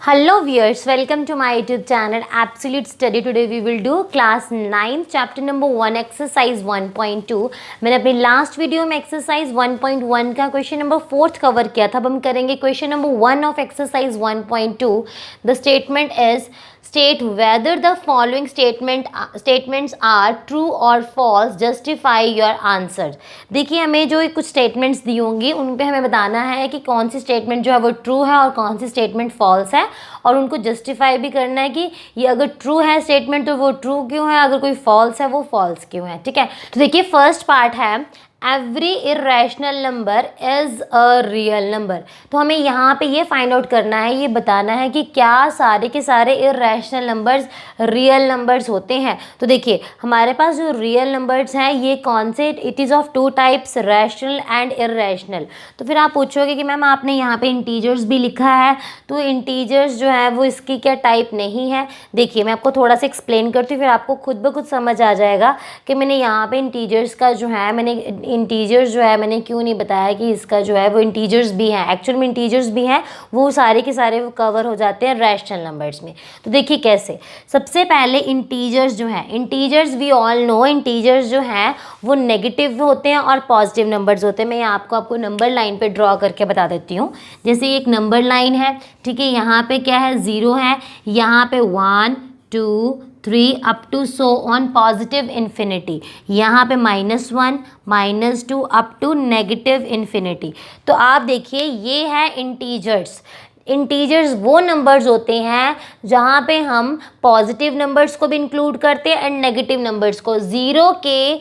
Hello viewers, welcome to my YouTube channel Absolute Study. Today we will do class 9 chapter number 1 exercise 1.2. मैंने अपनी last video में exercise 1.1 का question number 4 cover किया था. अब हम करेंगे question number 1 of exercise 1.2. The statement is state whether the following statements are true or false, justify your answer. देखिए हमें जो कुछ स्टेटमेंट्स दी होंगी उन पे हमें बताना है कि कौन सी स्टेटमेंट जो है वो ट्रू है और कौन सी स्टेटमेंट फॉल्स है, और उनको जस्टिफाई भी करना है कि ये अगर ट्रू है स्टेटमेंट तो वो ट्रू क्यों है, अगर कोई फॉल्स है वो फॉल्स क्यों है. ठीक है, तो देखिए फर्स्ट पार्ट है every irrational number is a real number. तो हमें यहाँ पे ये फाइंड आउट करना है, ये बताना है कि क्या सारे के सारे इरेशनल नंबर्स रियल नंबर्स होते हैं. तो देखिए हमारे पास जो रियल नंबर्स हैं ये कौन से, it is of two types, rational and irrational. तो फिर आप पूछोगे कि मैम आपने यहाँ पे इंटीजर्स भी लिखा है, तो इंटीजर्स जो है वो इसकी क्या टाइप नहीं है. देखिए मैं आपको थोड़ा सा एक्सप्लेन करती हूँ, फिर आपको खुद ब खुद समझ आ जाएगा कि मैंने यहाँ पे इंटीजर्स का जो है मैंने क्यों नहीं बताया कि इसका जो है वो इंटीजर्स भी हैं. एक्चुअल में इंटीजर्स भी हैं, वो सारे के सारे वो कवर हो जाते हैं रैशनल नंबर्स में. तो देखिए कैसे, सबसे पहले इंटीजर्स जो हैं, integers we all know, integers जो हैं वो नेगेटिव होते हैं और पॉजिटिव नंबर्स होते हैं. मैं आपको नंबर लाइन पे ड्रॉ करके बता देती हूँ. जैसे एक नंबर लाइन है, ठीक है, यहाँ पे क्या है, 0 है, यहाँ पे 1 2 3 up to so on positive infinity, यहाँ पे -1 -2 अप टू नेगेटिव इन्फिनिटी. तो आप देखिए ये है इंटीजर्स. इंटीजर्स वो नंबर्स होते हैं जहाँ पे हम पॉजिटिव नंबर्स को भी इंक्लूड करते हैं एंड नेगेटिव नंबर्स को. 0 के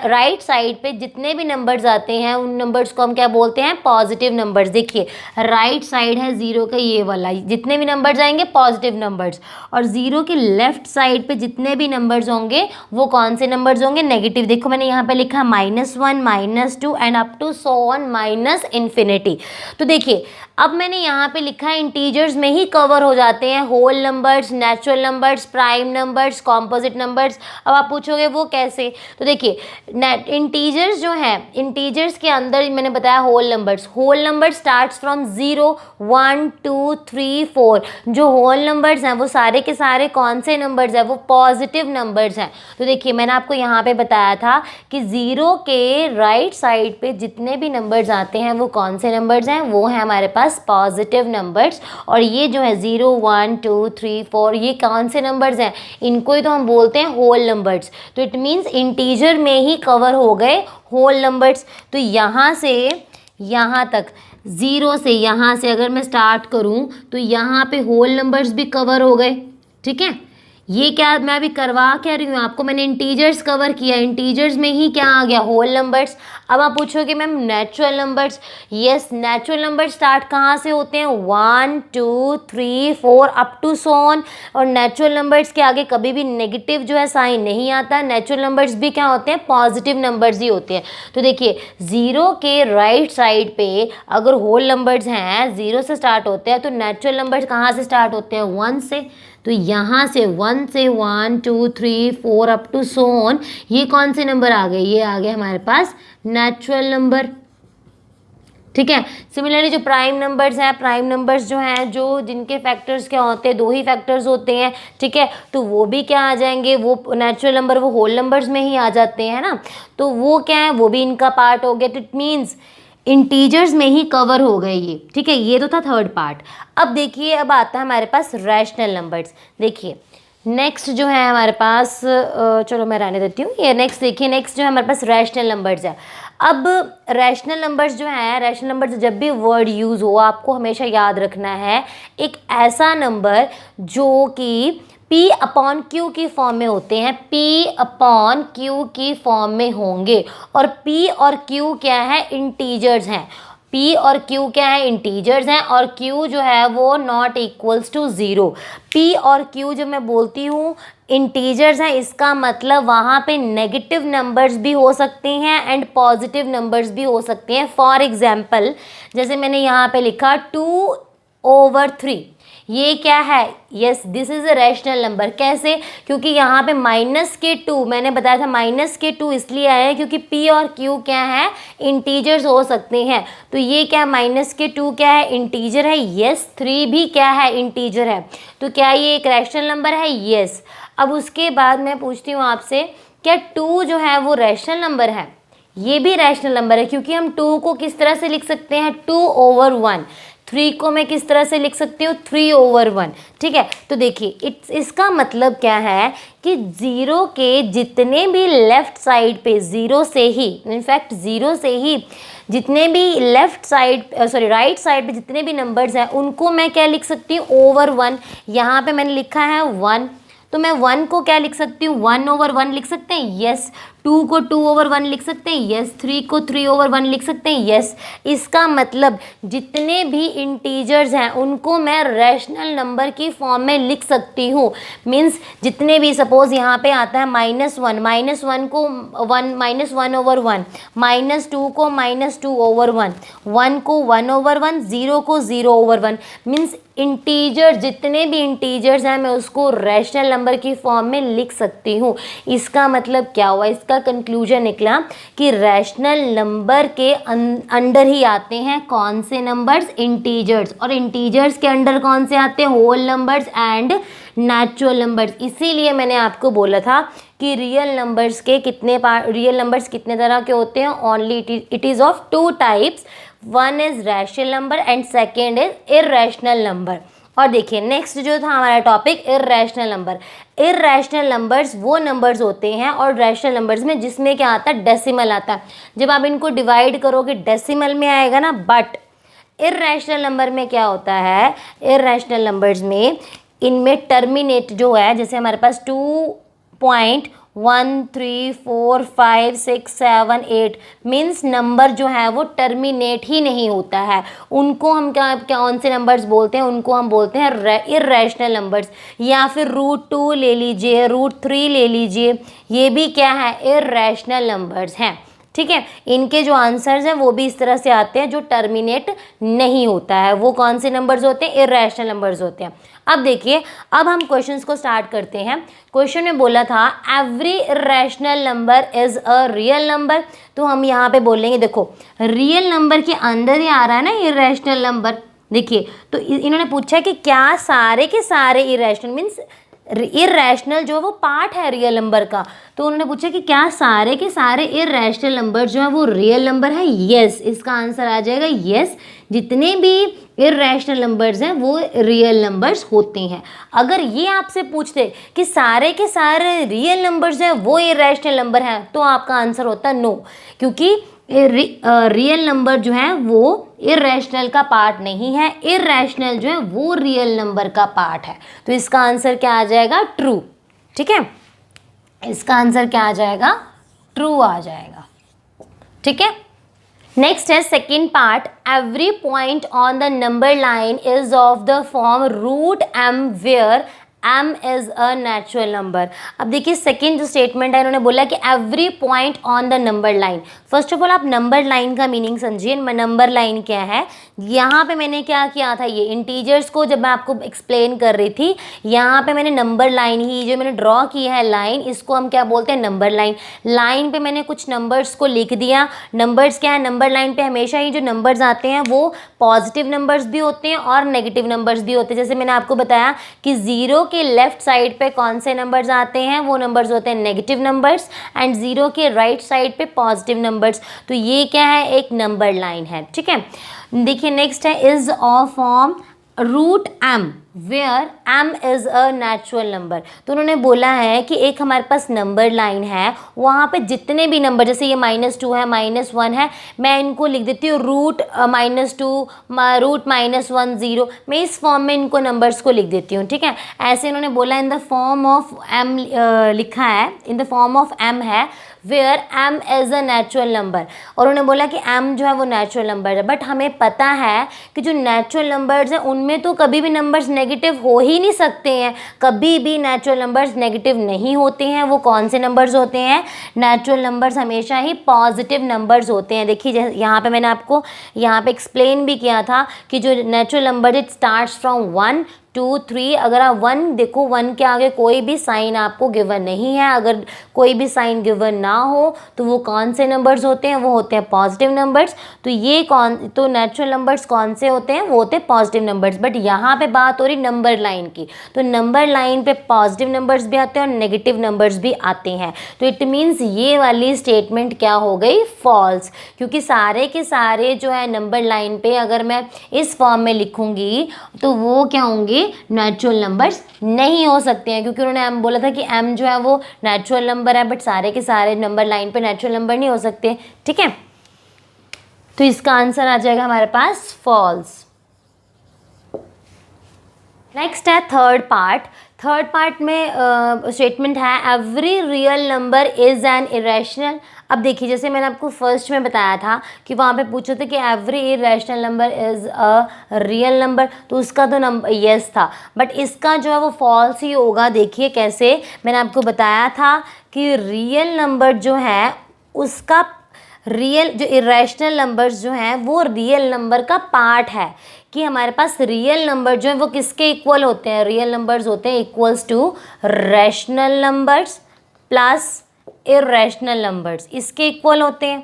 राइट साइड पे जितने भी नंबर्स आते हैं उन नंबर्स को हम क्या बोलते हैं, पॉजिटिव नंबर्स. देखिए राइट साइड है 0 का ये वाला, जितने भी नंबर्स आएंगे पॉजिटिव नंबर्स, और 0 के लेफ्ट साइड पे जितने भी नंबर्स होंगे वो कौन से नंबर्स होंगे, नेगेटिव. देखो मैंने यहाँ पे लिखा -1 -2 and up to so on -infinity. तो देखिए अब मैंने यहाँ पे लिखा है इंटीजर्स में ही कवर हो जाते हैं whole numbers, natural numbers, prime numbers, composite numbers. अब आप पूछोगे वो कैसे, तो देखिए इंटीजर्स जो हैं, इंटीजर्स के अंदर मैंने बताया whole numbers. Whole number starts from 0 1 2 3 4. जो होल नंबर्स हैं वो सारे के सारे कौन से नंबर्स हैं, वो पॉजिटिव नंबर्स हैं. तो देखिए मैंने आपको यहाँ पे बताया था कि 0 के राइट साइड पे जितने भी नंबर्स आते हैं वो कौन से नंबर्स हैं, वो हैं हमारे पास पॉजिटिव नंबर्स. और ये जो है 0 1 2 3 4 ये कौन से नंबर्स हैं, इनको ही तो हम बोलते हैं होल नंबर्स. तो इट मीन्स इंटीजर में ही कवर हो गए होल नंबर्स. तो यहाँ से यहाँ तक, 0 से यहाँ से अगर मैं स्टार्ट करूँ तो यहाँ पे होल नंबर्स भी कवर हो गए. ठीक है, ये क्या मैं अभी करवा क्या रही हूँ आपको, मैंने इंटीजर्स कवर किया, इंटीजर्स में ही क्या आ गया, होल नंबर्स. अब आप पूछोगे ma'am natural numbers, yes natural number start कहाँ से होते हैं, 1 2 3 4 अप टू सो ऑन. और नेचुरल नंबर्स के आगे कभी भी नेगेटिव जो है साइन नहीं आता. नेचुरल नंबर्स भी क्या होते हैं, पॉजिटिव नंबर्स ही होते हैं. तो देखिए 0 के राइट साइड पे अगर होल नंबर्स हैं 0 से स्टार्ट होते हैं, तो नेचुरल नंबर्स कहाँ से स्टार्ट होते हैं, 1 से. तो यहाँ से 1 से 1 2 3 4 अप टू सो ऑन, ये कौन से नंबर आ गए, ये आ गए हमारे पास नेचुरल नंबर. ठीक है, सिमिलरली जो प्राइम नंबर्स हैं, प्राइम नंबर्स जो हैं जो जिनके फैक्टर्स क्या होते हैं, 2 ही फैक्टर्स होते हैं. ठीक है, तो वो भी क्या आ जाएंगे, वो नेचुरल नंबर वो होल नंबर्स में ही आ जाते हैं ना. तो वो क्या है, वो भी इनका पार्ट हो गया. इट मीन्स इंटीजर्स में ही कवर हो गए ये. ठीक है, ये तो था थर्ड पार्ट. अब देखिए अब आता है हमारे पास रैशनल नंबर्स. देखिए नेक्स्ट जो है हमारे पास, चलो मैं रहने देती हूँ ये. नेक्स्ट देखिए, नेक्स्ट जो है हमारे पास रैशनल नंबर्स है. अब रैशनल नंबर्स जो हैं, रैशनल नंबर्स जब भी वर्ड यूज़ हो आपको हमेशा याद रखना है एक ऐसा नंबर जो कि P अपॉन Q की फॉर्म में होते हैं, P अपॉन Q की फॉर्म में होंगे. और P और Q क्या है, इंटीजर्स हैं. P और Q क्या है, इंटीजर्स हैं, और Q जो है वो नॉट इक्वल्स टू 0. P और Q जब मैं बोलती हूँ इंटीजर्स हैं, इसका मतलब वहाँ पे नेगेटिव नंबर्स भी हो सकते हैं एंड पॉजिटिव नंबर्स भी हो सकते हैं. फॉर एग्जाम्पल जैसे मैंने यहाँ पे लिखा 2 ओवर 3। ये क्या है? Yes, this is a rational number. कैसे? क्योंकि यहाँ पे -2, मैंने बताया था -2 इसलिए आया है क्योंकि p और q क्या है? इंटीजर्स हो सकते हैं। तो ये क्या -2 क्या है? इंटीजर है। यस, 3 भी क्या है? इंटीजर है। तो क्या ये एक रैशनल नंबर है? यस। अब उसके बाद मैं पूछती हूँ आपसे, क्या 2 जो है वो रैशनल नंबर है? ये भी रैशनल नंबर है क्योंकि हम 2 को किस तरह से लिख सकते हैं? 2/1। 3 को मैं किस तरह से लिख सकती हूँ? 3/1। ठीक है, तो देखिए इसका मतलब क्या है कि 0 के जितने भी लेफ्ट साइड पे 0 से ही, इनफैक्ट 0 से ही जितने भी लेफ्ट साइड राइट साइड पे जितने भी नंबर्स हैं उनको मैं क्या लिख सकती हूँ? ओवर 1। यहाँ पे मैंने लिखा है 1, तो मैं 1 को क्या लिख सकती हूँ? 1/1 लिख सकते हैं। यस। 2 को 2/1 लिख सकते हैं। यस। 3 को 3/1 लिख सकते हैं। यस। इसका मतलब जितने भी इंटीजर्स हैं उनको मैं रैशनल नंबर की फॉर्म में लिख सकती हूँ। मीन्स जितने भी, सपोज यहाँ पे आता है -1 को 1/1, -2 को -2/1, 1 को 1/1, 0 को 0/1। मीन्स इंटीजर, जितने भी इंटीजर्स हैं मैं उसको रैशनल नंबर की फॉर्म में लिख सकती हूँ। इसका मतलब क्या हुआ? इसका कंक्लूजन निकला कि रैशनल नंबर के अंडर ही आते हैं कौन से नंबर्स? इंटीजर्स। और इंटीजर्स के अंडर कौन से आते हैं? Whole numbers and natural numbers. इसीलिए मैंने आपको बोला था कि रियल नंबर्स कितने तरह के होते हैं? Only it is of 2 types. One is rational number and second is irrational number. और देखिए नेक्स्ट जो था हमारा topic, irrational number. Irrational numbers वो नंबर्स होते हैं और रैशनल नंबर्स में जिसमें क्या आता है? डेसिमल आता है। जब आप इनको डिवाइड करोगे डेसिमल में आएगा ना। बट इररेशनल नंबर में क्या होता है? इररेशनल नंबर्स में इनमें टर्मिनेट जो है, जैसे हमारे पास 2.1345678 मीन्स नंबर जो है वो टर्मिनेट ही नहीं होता है। उनको हम कौन से नंबर्स बोलते हैं? उनको हम बोलते हैं इररेशनल नंबर्स। या फिर √2 ले लीजिए, √3 ले लीजिए, ये भी क्या है? इररेशनल नंबर्स हैं। ठीक है, इनके जो आंसर्स हैं वो भी इस तरह से आते हैं जो टर्मिनेट नहीं होता है। वो कौन से नंबर्स होते हैं? इररेशनल नंबर्स होते हैं। अब देखिए, अब हम क्वेश्चंस को स्टार्ट करते हैं। क्वेश्चन में बोला था every irrational number is a real number. तो हम यहाँ पे बोलेंगे, देखो रियल नंबर के अंदर ही आ रहा है ना इररेशनल नंबर। देखिए, तो इन्होंने पूछा कि क्या सारे के सारे इररेशनल, मीन्स इररेशनल जो है वो पार्ट है रियल नंबर का। तो उन्होंने पूछा कि क्या सारे के सारे इररेशनल नंबर जो है वो रियल नंबर है? यस, इसका आंसर आ जाएगा यस। जितने भी इररेशनल नंबर्स हैं वो रियल नंबर्स होते हैं। अगर ये आपसे पूछते कि सारे के सारे रियल नंबर्स हैं वो इररेशनल नंबर हैं, तो आपका आंसर होता नो, क्योंकि रियल नंबर जो है वो इररेशनल का पार्ट नहीं है। इररेशनल जो है वो रियल नंबर का पार्ट है। तो इसका आंसर क्या आ जाएगा? ट्रू। ठीक है, इसका आंसर क्या आ जाएगा? ट्रू आ जाएगा। ठीक है, नेक्स्ट है second part. Every point on the number line is of the form √m where m is a natural number. अब देखिए सेकेंड जो स्टेटमेंट है, इन्होंने बोला कि every point on the number line. First of all आप number line का meaning समझिए। नंबर लाइन क्या है? यहाँ पे मैंने क्या किया था, ये इंटीजर्स को जब मैं आपको एक्सप्लेन कर रही थी, यहाँ पे मैंने नंबर लाइन ही जो मैंने ड्रॉ की है लाइन, इसको हम क्या बोलते हैं? Number line. लाइन पे मैंने कुछ नंबर्स को लिख दिया। नंबर्स क्या है? नंबर लाइन पे हमेशा ही जो नंबर्स आते हैं वो पॉजिटिव नंबर्स भी होते हैं और नेगेटिव नंबर्स भी होते हैं। जैसे मैंने आपको बताया कि 0 के लेफ्ट साइड पे कौन से नंबर्स आते हैं? वो नंबर्स होते हैं नेगेटिव नंबर्स, एंड 0 के राइट साइड पे पॉजिटिव नंबर्स। तो ये क्या है? एक नंबर लाइन है। ठीक है, देखिए नेक्स्ट है is of form √m where m is a natural number. तो उन्होंने बोला है कि एक हमारे पास नंबर लाइन है, वहाँ पे जितने भी नंबर, जैसे ये -2 है, -1 है, मैं इनको लिख देती हूँ √-2 √-1 0। मैं इस फॉर्म में इनको नंबर्स को लिख देती हूँ। ठीक है, ऐसे इन्होंने बोला in the form of m लिखा है, in the form of m है where m is a natural number. और उन्होंने बोला कि m जो है वो नेचुरल नंबर है। बट हमें पता है कि जो नेचुरल नंबर्स हैं उनमें तो कभी भी नंबर्स नेगेटिव हो ही नहीं सकते हैं, कभी भी नेचुरल नंबर्स नेगेटिव नहीं होते हैं। वो कौन से नंबर्स होते हैं? नेचुरल नंबर्स हमेशा ही पॉजिटिव नंबर्स होते हैं। देखिए जैसे यहाँ पे मैंने आपको यहाँ पे एक्सप्लेन भी किया था कि जो natural number it starts from 1 2 3। अगर आप 1 देखो, 1 के आगे कोई भी साइन आपको गिवन नहीं है, अगर कोई भी साइन गिवन ना हो तो वो कौन से नंबर्स होते हैं? वो होते हैं पॉजिटिव नंबर्स। तो ये तो नेचुरल नंबर्स कौन से होते हैं? वो होते हैं पॉजिटिव नंबर्स। बट यहाँ पे बात हो रही नंबर लाइन की, तो नंबर लाइन पे पॉजिटिव नंबर्स भी आते हैं और नेगेटिव नंबर्स भी आते हैं। तो इट मीन्स ये वाली स्टेटमेंट क्या हो गई? फॉल्स, क्योंकि सारे के सारे जो है नंबर लाइन पे अगर मैं इस फॉर्म में लिखूंगी तो वो क्या होंगे? नेचुरल नंबर्स नहीं हो सकते हैं, क्योंकि उन्होंने एम बोला था कि एम जो है वो नेचुरल नंबर है, बट सारे के सारे नंबर लाइन पे नेचुरल नंबर नहीं हो सकते। ठीक है, तो इसका आंसर आ जाएगा हमारे पास फॉल्स। नेक्स्ट है थर्ड पार्ट। थर्ड पार्ट में स्टेटमेंट है every real number is an irrational. अब देखिए जैसे मैंने आपको फर्स्ट में बताया था कि वहाँ पे पूछा था कि every irrational number is a real number, तो उसका तो नंबर यस था, बट इसका जो है वो फॉल्स ही होगा। देखिए कैसे, मैंने आपको बताया था कि रियल नंबर जो है उसका रियल, जो इरेशनल नंबर्स जो हैं वो रियल नंबर का पार्ट है, कि हमारे पास रियल नंबर जो है वो किसके इक्वल होते हैं? रियल नंबर्स होते हैं equals to rational numbers plus irrational numbers, इसके इक्वल होते हैं,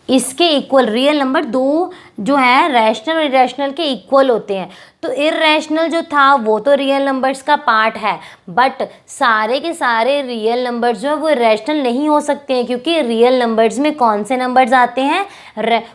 इसके इक्वल। रियल नंबर दो जो है रैशनल और इरेशनल के इक्वल होते हैं। तो इरेशनल जो था वो तो रियल नंबर्स का पार्ट है, बट सारे के सारे रियल नंबर्स जो है वो इरेशनल नहीं हो सकते हैं, क्योंकि रियल नंबर्स में कौन से नंबर्स आते हैं?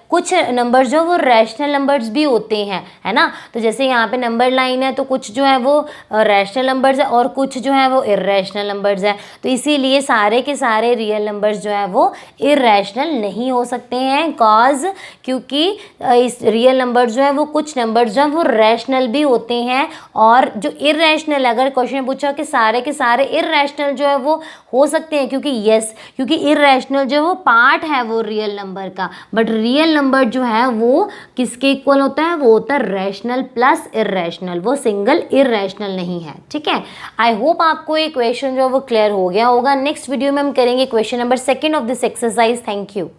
कुछ नंबर्स जो वो रैशनल नंबर्स भी होते हैं, है ना। तो जैसे यहाँ पे नंबर लाइन है तो कुछ जो है वो रैशनल नंबर्स है और कुछ जो है वो इरेशनल नंबर्स है। तो इसीलिए सारे के सारे रियल नंबर्स जो है वो इरेशनल नहीं हो सकते हैं, कॉज क्योंकि इस रियल नंबर जो है वो कुछ नंबर जो है वो रैशनल भी होते हैं, और जो इरेशनल, अगर क्वेश्चन पूछा कि सारे के सारे इरेशनल जो है वो हो सकते हैं, क्योंकि यस, क्योंकि इरेशनल जो है वो पार्ट है वो रियल नंबर का, बट रियल नंबर जो है वो किसके इक्वल होता है? वो होता है रैशनल प्लस इरेशनल, वो सिंगल इरेशनल नहीं है। ठीक है, आई होप आपको ये क्वेश्चन जो है वो क्लियर हो गया होगा। नेक्स्ट वीडियो में हम करेंगे question number 2 of this exercise. Thank you.